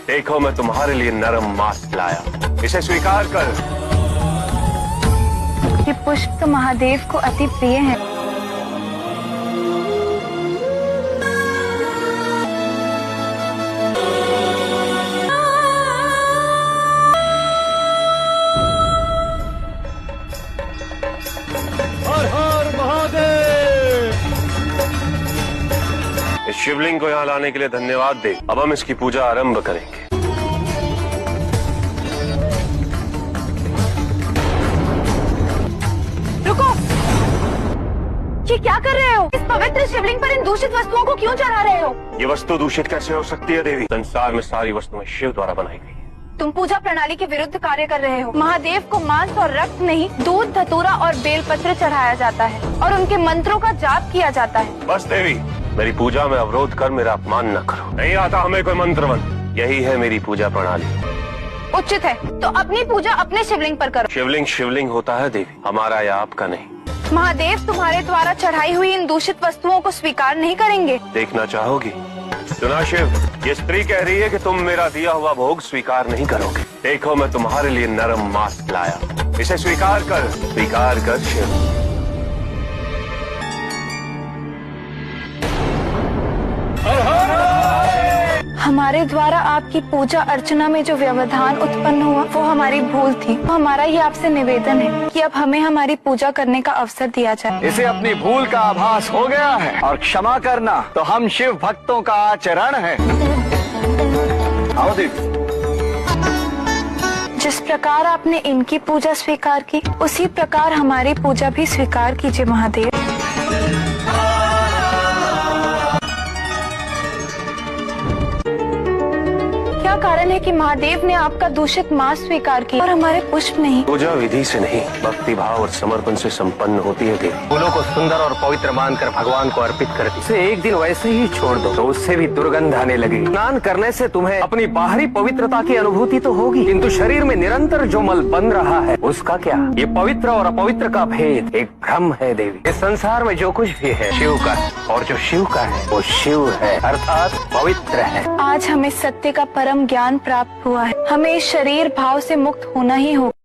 देखो मैं तुम्हारे लिए नरम मास्क लाया, इसे स्वीकार कर। ये पुष्प तो महादेव को अति प्रिय है। हर हर महादेव। इस शिवलिंग को यहाँ लाने के लिए धन्यवाद दे। अब हम इसकी पूजा आरंभ करेंगे। रुको, ये क्या कर रहे हो? इस पवित्र शिवलिंग पर इन दूषित वस्तुओं को क्यों चढ़ा रहे हो? ये वस्तु दूषित कैसे हो सकती है देवी? संसार में सारी वस्तुएं शिव द्वारा बनाई गई है। तुम पूजा प्रणाली के विरुद्ध कार्य कर रहे हो। महादेव को मांस और रक्त नहीं, दूध, धतूरा और बेलपत्र चढ़ाया जाता है और उनके मंत्रों का जाप किया जाता है। बस देवी, मेरी पूजा में अवरोध कर मेरा अपमान न करो। नहीं आता हमें कोई मंत्रवंत, यही है मेरी पूजा प्रणाली। उचित है, तो अपनी पूजा अपने शिवलिंग पर करो। शिवलिंग शिवलिंग होता है देवी, हमारा या आपका नहीं। महादेव तुम्हारे द्वारा चढ़ाई हुई इन दूषित वस्तुओं को स्वीकार नहीं करेंगे। देखना चाहोगी? सुना शिव, ये स्त्री कह रही है कि तुम मेरा दिया हुआ भोग स्वीकार नहीं करोगे। देखो मैं तुम्हारे लिए नरम मास्क लाया, इसे स्वीकार कर शिव। हमारे द्वारा आपकी पूजा अर्चना में जो व्यवधान उत्पन्न हुआ वो हमारी भूल थी। हमारा ही आपसे निवेदन है कि अब हमें हमारी पूजा करने का अवसर दिया जाए। इसे अपनी भूल का आभास हो गया है और क्षमा करना तो हम शिव भक्तों का आचरण है। आओ देवी। जिस प्रकार आपने इनकी पूजा स्वीकार की, उसी प्रकार हमारी पूजा भी स्वीकार कीजिए महादेव। क्या कारण है कि महादेव ने आपका दूषित मांस स्वीकार किया और हमारे पुष्प नहीं? पूजा विधि से नहीं, भक्ति भाव और समर्पण से संपन्न होती है देवी। फूलों को सुंदर और पवित्र मानकर भगवान को अर्पित कर दी। इसे एक दिन वैसे ही छोड़ दो तो उससे भी दुर्गंध आने लगी। स्नान करने से तुम्हें अपनी बाहरी पवित्रता की अनुभूति तो होगी, किंतु शरीर में निरंतर जो मल बन रहा है उसका क्या? ये पवित्र और अपवित्र का भेद एक भ्रम है देवी। इस संसार में जो कुछ भी है शिव का, और जो शिव का है वो शिव है, अर्थात पवित्र है। आज हमें सत्य का परम ज्ञान प्राप्त हुआ है। हमें इस शरीर भाव से मुक्त होना ही होगा।